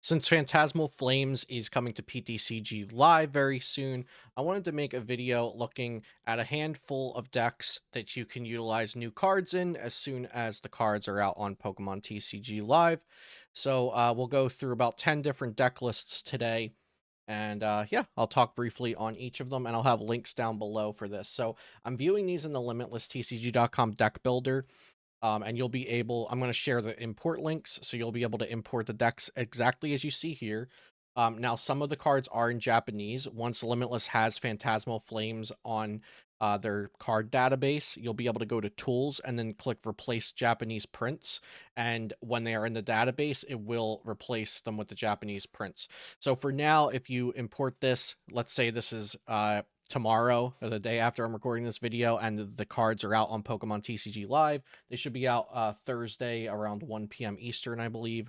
Since Phantasmal Flames is coming to PTCG Live very soon, I wanted to make a video looking at a handful of decks that you can utilize new cards in as soon as the cards are out on Pokemon TCG Live. So we'll go through about 10 different deck lists today. And yeah, I'll talk briefly on each of them and I'll have links down below for this. So I'm viewing these in the limitlesstcg.com deck builder. And you'll be able, I'm going to share the import links, so you'll be able to import the decks exactly as you see here. Now, some of the cards are in Japanese. Once Limitless has Phantasmal Flames on their card database, you'll be able to go to Tools and then click Replace Japanese Prints. And when they are in the database, it will replace them with the Japanese prints. So for now, if you import this, let's say this is tomorrow or the day after I'm recording this video, and the cards are out on Pokemon TCG Live. They should be out Thursday around 1 p.m. Eastern, I believe.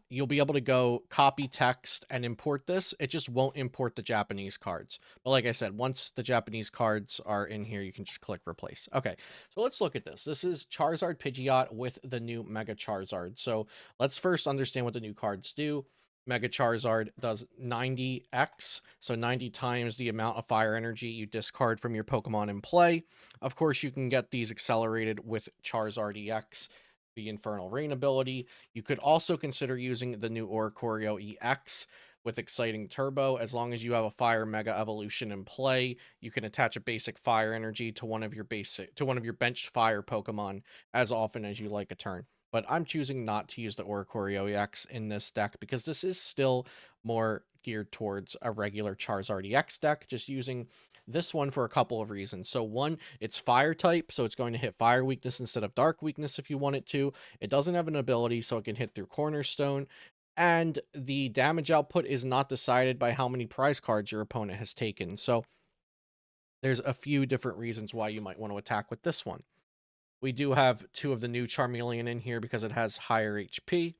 You'll be able to go copy text and import this. It just won't import the Japanese cards. But like I said, once the Japanese cards are in here, you can just click replace. Okay, so let's look at this. This is Charizard Pidgeot with the new Mega Charizard. So let's first understand what the new cards do. Mega Charizard does 90x, so 90 times the amount of fire energy you discard from your Pokemon in play. Of course, you can get these accelerated with Charizard EX, the Infernal Rain ability. You could also consider using the new Oricorio EX with Exciting Turbo. As long as you have a Fire Mega Evolution in play, you can attach a basic fire energy to one of your benched fire Pokemon as often as you like a turn. But I'm choosing not to use the Oricorio EX in this deck because this is still more geared towards a regular Charizard EX deck, just using this one for a couple of reasons. So one, it's fire type, so it's going to hit fire weakness instead of dark weakness if you want it to. It doesn't have an ability, so it can hit through Cornerstone. And the damage output is not decided by how many prize cards your opponent has taken. So there's a few different reasons why you might want to attack with this one. We do have two of the new Charmeleon in here because it has higher HP.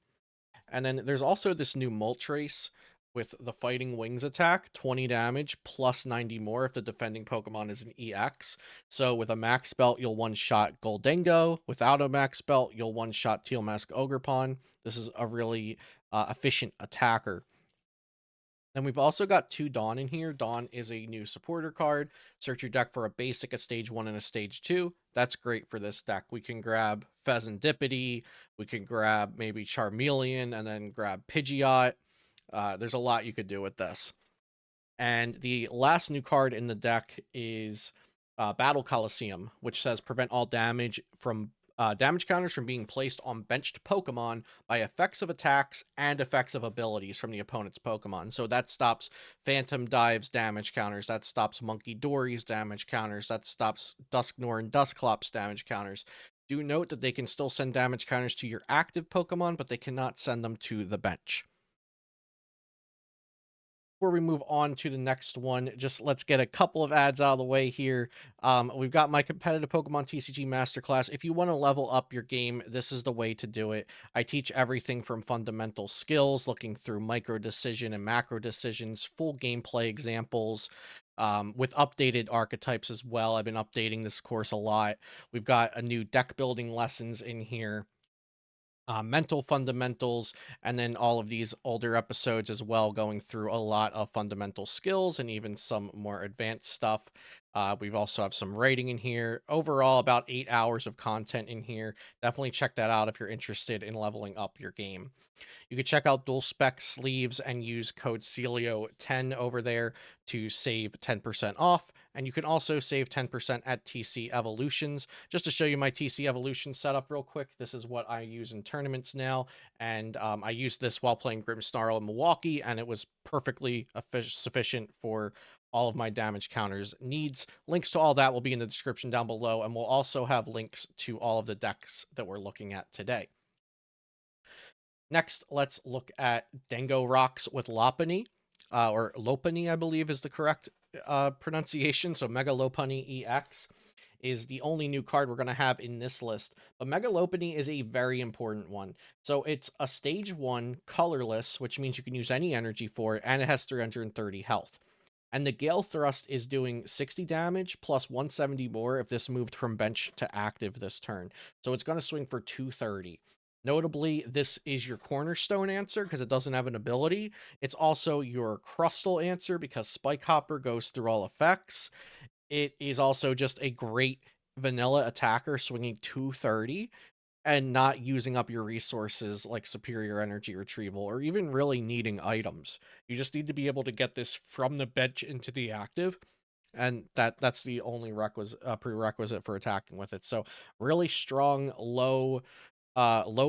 And then there's also this new Moltres with the Fighting Wings attack, 20 damage plus 90 more if the defending Pokemon is an EX. So with a max belt, you'll one-shot Goldengo. Without a max belt, you'll one-shot Teal Mask Ogerpon. This is a really efficient attacker. Then we've also got two Dawn in here. Dawn is a new supporter card. Search your deck for a basic, a stage 1, and a stage 2. That's great for this deck. We can grab Pheasantipity, we can grab maybe Charmeleon, and then grab Pidgeot. There's a lot you could do with this. And the last new card in the deck is Battle Coliseum, which says prevent all damage counters from being placed on benched Pokemon by effects of attacks and effects of abilities from the opponent's Pokemon. So that stops Phantom Dive's damage counters, that stops Monkey Dory's damage counters, that stops Dusknoir and Dusclop's damage counters. Do note that they can still send damage counters to your active Pokemon, but they cannot send them to the bench. Before we move on to the next one, just let's get a couple of ads out of the way here. We've got my competitive Pokemon TCG Masterclass. If you want to level up your game, this is the way to do it. I teach everything from fundamental skills, looking through micro decision and macro decisions, full gameplay examples, with updated archetypes as well. I've been updating this course a lot. We've got a new deck building lessons in here, mental fundamentals, and then all of these older episodes as well, going through a lot of fundamental skills and even some more advanced stuff. We've also have some writing in here. Overall, about 8 hours of content in here. Definitely check that out if you're interested in leveling up your game. You can check out dual spec sleeves and use code Celio10 over there to save 10% off. And you can also save 10% at TC Evolutions. Just to show you my TC Evolution setup real quick, this is what I use in tournaments now. And I used this while playing Grimmsnarl in Milwaukee, and it was perfectly sufficient for all of my damage counters needs. Links to all that will be in the description down below, and we'll also have links to all of the decks that we're looking at today. Next, let's look at Dango Rocks with Lopunny, or Lopunny, I believe is the correct pronunciation. So Mega Lopunny EX is the only new card we're going to have in this list. But Mega Lopunny is a very important one. So it's a stage 1 colorless, which means you can use any energy for it, and it has 330 health. And the Gale Thrust is doing 60 damage plus 170 more if this moved from bench to active this turn. So it's going to swing for 230. Notably, this is your cornerstone answer because it doesn't have an ability. It's also your crustal answer because Spike Hopper goes through all effects. It is also just a great vanilla attacker swinging 230 and not using up your resources like superior energy retrieval or even really needing items. You just need to be able to get this from the bench into the active, and that's the only prerequisite for attacking with it. So really strong low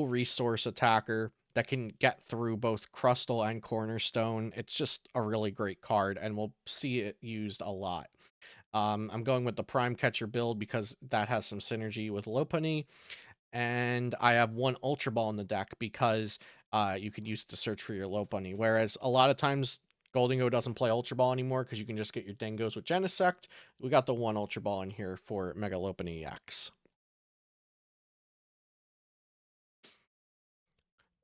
resource attacker that can get through both Crustal and Cornerstone. It's just a really great card, and we'll see it used a lot. I'm going with the Prime Catcher build because that has some synergy with Lopunny, and I have one Ultra Ball in the deck because you can use it to search for your Lopunny. Whereas a lot of times Goldingo doesn't play Ultra Ball anymore because you can just get your Dingos with Genesect. We got the one Ultra Ball in here for Mega Lopunny X.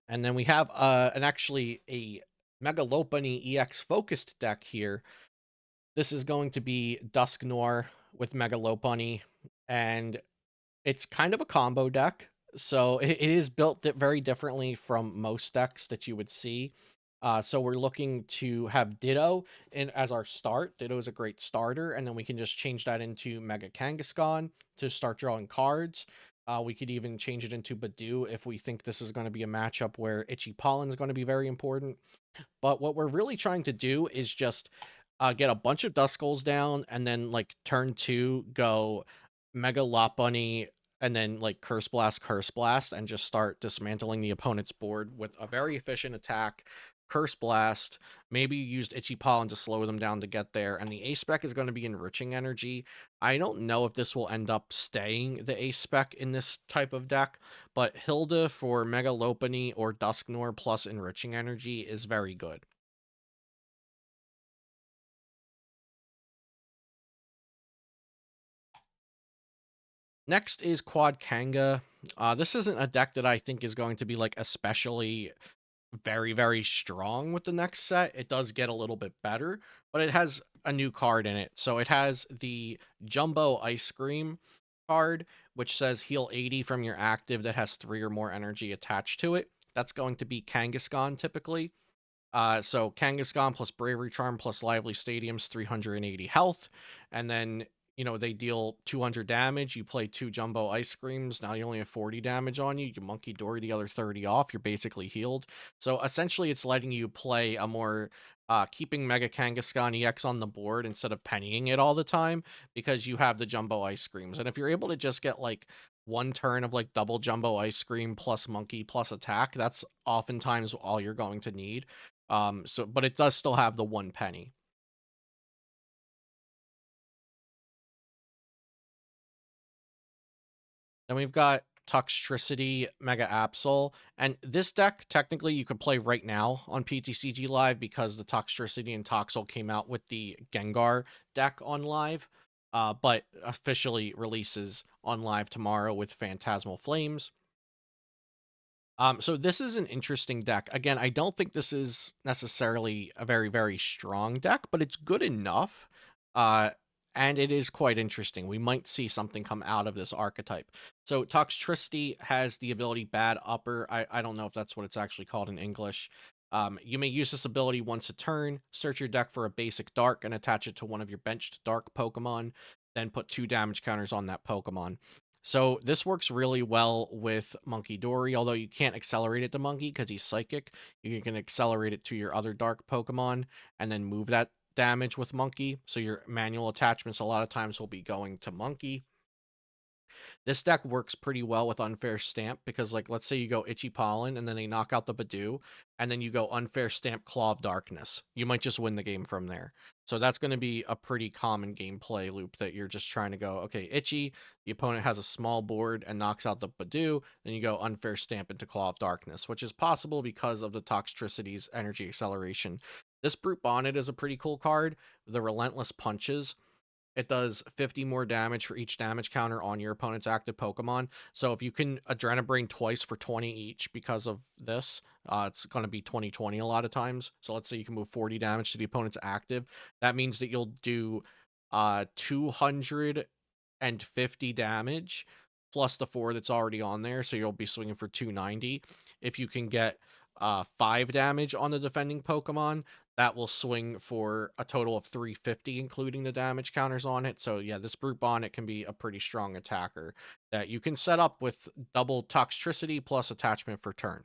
And then we have actually a Mega Lopunny EX focused deck here. This is going to be Dusk Noir with Mega Lopunny, and it's kind of a combo deck. So it is built very differently from most decks that you would see. So we're looking to have Ditto as our start. Ditto is a great starter, and then we can just change that into Mega Kangaskhan to start drawing cards. We could even change it into Badoo if we think this is going to be a matchup where Itchy Pollen is going to be very important. But what we're really trying to do is just get a bunch of Duskulls down, and then like turn 2 go Mega Lopunny, and then like Curse Blast, and just start dismantling the opponent's board with a very efficient attack. Curse Blast, maybe you used Itchy Pollen to slow them down to get there, and the A spec is going to be Enriching Energy. I don't know if this will end up staying the A spec in this type of deck, but Hilda for Mega Lopunny or Dusknoir plus Enriching Energy is very good. Next is Quad Kanga. This isn't a deck that I think is going to be like especially very, very strong with the next set. It does get a little bit better, but it has a new card in it. So it has the Jumbo Ice Cream card, which says heal 80 from your active that has 3 or more energy attached to it. That's going to be Kangaskhan typically. So Kangaskhan plus Bravery Charm plus Lively Stadium's 380 health, and then they deal 200 damage. You play 2 Jumbo Ice Creams. Now you only have 40 damage on you. You Monkey Dory the other 30 off. You're basically healed. So essentially, it's letting you play a more keeping Mega Kangaskhan EX on the board instead of pennying it all the time because you have the Jumbo Ice Creams. And if you're able to just get like one turn of like double Jumbo Ice Cream plus Monkey plus attack, that's oftentimes all you're going to need. But it does still have the 1 penny. Then we've got Toxtricity Mega Absol, and this deck technically you could play right now on PTCG Live because the Toxtricity and Toxel came out with the Gengar deck on Live, but officially releases on Live tomorrow with Phantasmal Flames. So this is an interesting deck. Again, I don't think this is necessarily a very, very strong deck, but it's good enough. Uh, and it is quite interesting. We might see something come out of this archetype. So Toxtricity has the ability Bad Upper. I don't know if that's what it's actually called in English. You may use this ability once a turn, search your deck for a basic dark and attach it to one of your benched dark Pokemon, then put 2 damage counters on that Pokemon. So this works really well with Monkey Dory, although you can't accelerate it to Monkey because he's psychic. You can accelerate it to your other dark Pokemon and then move that damage with Monkey. So your manual attachments a lot of times will be going to Monkey. This deck works pretty well with Unfair Stamp because, like, let's say you go Itchy Pollen and then they knock out the Badoo, and then you go Unfair Stamp Claw of Darkness. You might just win the game from there. So that's going to be a pretty common gameplay loop that you're just trying to go, okay, Itchy, the opponent has a small board and knocks out the Badoo, then you go Unfair Stamp into Claw of Darkness, which is possible because of the Toxtricity's energy acceleration. This Brute Bonnet is a pretty cool card. The Relentless Punches, it does 50 more damage for each damage counter on your opponent's active Pokemon. So if you can Adrenabrain twice for 20 each because of this, it's going to be 20/20 a lot of times. So let's say you can move 40 damage to the opponent's active. That means that you'll do 250 damage plus the 4 that's already on there, so you'll be swinging for 290. If you can get 5 damage on the defending Pokemon, that will swing for a total of 350, including the damage counters on it. So yeah, this Brute Bonnet can be a pretty strong attacker that you can set up with double Toxtricity plus attachment for turn.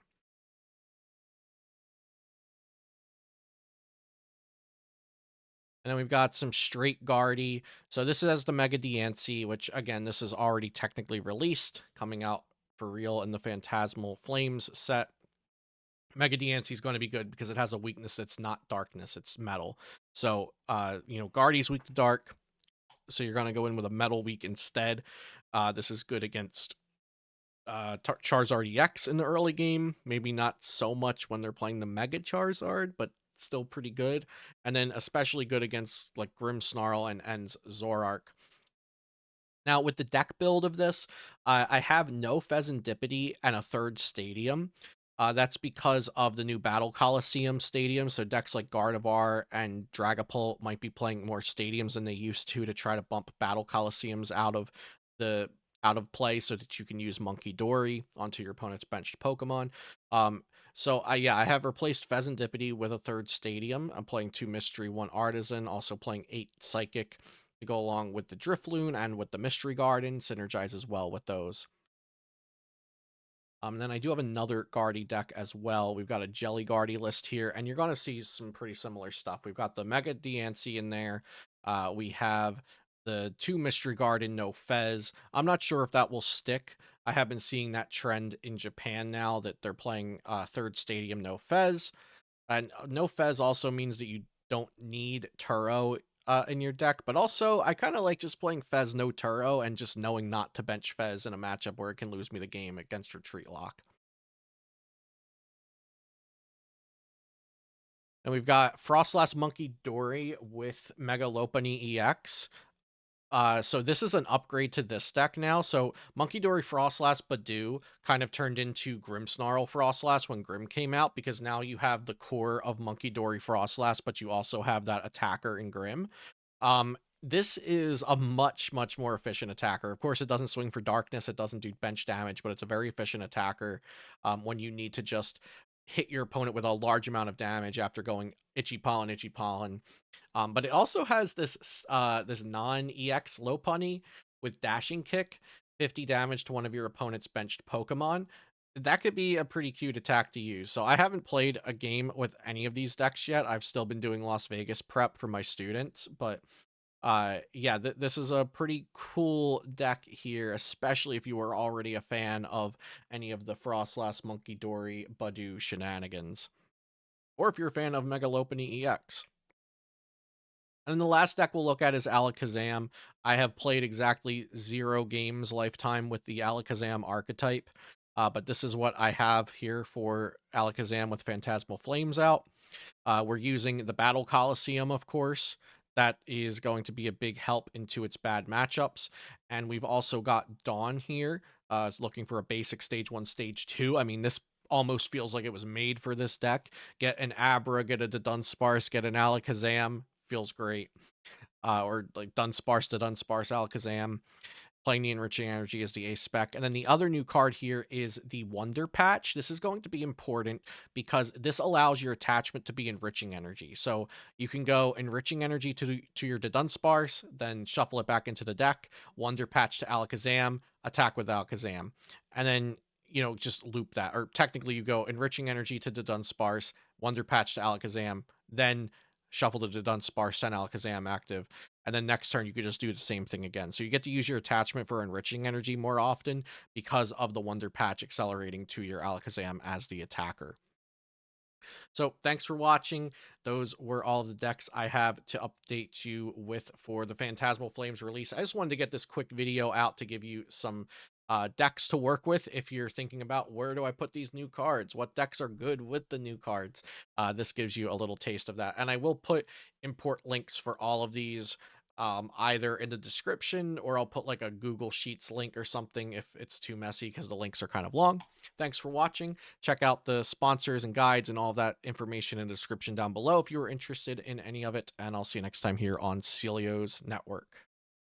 And then we've got some straight Guardy. So this is the Mega Diancie, which again, this is already technically released, coming out for real in the Phantasmal Flames set. Mega Diancie is going to be good because it has a weakness that's not darkness, it's metal. So, Guardy's weak to dark, so you're going to go in with a metal weak instead. This is good against Charizard EX in the early game. Maybe not so much when they're playing the Mega Charizard, but still pretty good. And then especially good against like Grimmsnarl and Ends Zorark. Now, with the deck build of this, I have no Pheasantipity and a third stadium. That's because of the new Battle Coliseum stadium. So decks like Gardevoir and Dragapult might be playing more stadiums than they used to try to bump Battle Coliseums out of play so that you can use Monkey Dory onto your opponent's benched Pokemon. I have replaced Pheasantipity with a third stadium. I'm playing 2 Mystery, 1 Artisan, also playing 8 Psychic to go along with the Drifloon and with the Mystery Garden, synergizes well with those. Then I do have another Guardy deck as well. We've got a Jelly Guardy list here, and you're going to see some pretty similar stuff. We've got the Mega Diancie in there. We have the 2 Mystery Garden, no Fez. I'm not sure if that will stick. I have been seeing that trend in Japan now that they're playing third stadium, no Fez. And no Fez also means that you don't need Turo in your deck, but also I kind of like just playing Fez no Turo and just knowing not to bench Fez in a matchup where it can lose me the game against Retreat Lock. And we've got Frostless Monkey Dory with Mega Lopunny EX. So this is an upgrade to this deck now. So Monkey Dory Frostless Badoo kind of turned into Grimmsnarl Frostless when Grimm came out, because now you have the core of Monkey Dory Frostless, but you also have that attacker in Grimm. This is a much, much more efficient attacker. Of course, it doesn't swing for darkness. It doesn't do bench damage, but it's a very efficient attacker when you need to just hit your opponent with a large amount of damage after going Itchy Pollen, Itchy Pollen. But it also has this non-EX Lopunny with Dashing Kick, 50 damage to one of your opponent's benched Pokemon. That could be a pretty cute attack to use. So I haven't played a game with any of these decks yet. I've still been doing Las Vegas prep for my students, but this is a pretty cool deck here, especially if you were already a fan of any of the Frostless Monkey Dory Badoo shenanigans, or if you're a fan of Mega Lopunny EX. And the last deck we'll look at is Alakazam. I have played exactly 0 games lifetime with the Alakazam archetype, but this is what I have here for Alakazam with Phantasmal Flames out. We're using the Battle Coliseum, of course. That is going to be a big help into its bad matchups. And we've also got Dawn here, looking for a basic stage 1, stage 2. I mean, this almost feels like it was made for this deck. Get an Abra, get a Dunsparce, get an Alakazam. Feels great. Or like Dunsparce to Dunsparce Alakazam. Playing the Enriching Energy as the ace spec. And then the other new card here is the Wonder Patch. This is going to be important because this allows your attachment to be Enriching Energy. So you can go Enriching Energy to your Dunsparce, then shuffle it back into the deck, Wonder Patch to Alakazam, attack with Alakazam. And then, just loop that. Or technically you go Enriching Energy to the Dunsparce, Wonder Patch to Alakazam, then shuffle to the Dunsparce, send Alakazam active. And then next turn, you could just do the same thing again. So you get to use your attachment for Enriching Energy more often because of the Wonder Patch accelerating to your Alakazam as the attacker. So thanks for watching. Those were all the decks I have to update you with for the Phantasmal Flames release. I just wanted to get this quick video out to give you some decks to work with if you're thinking about where do I put these new cards, what decks are good with the new cards. This gives you a little taste of that, and I will put import links for all of these either in the description, or I'll put like a Google Sheets link or something if it's too messy because the links are kind of long. Thanks for watching. Check out the sponsors and guides and all of that information in the description down below if you were interested in any of it, and I'll see you next time here on Celio's Network.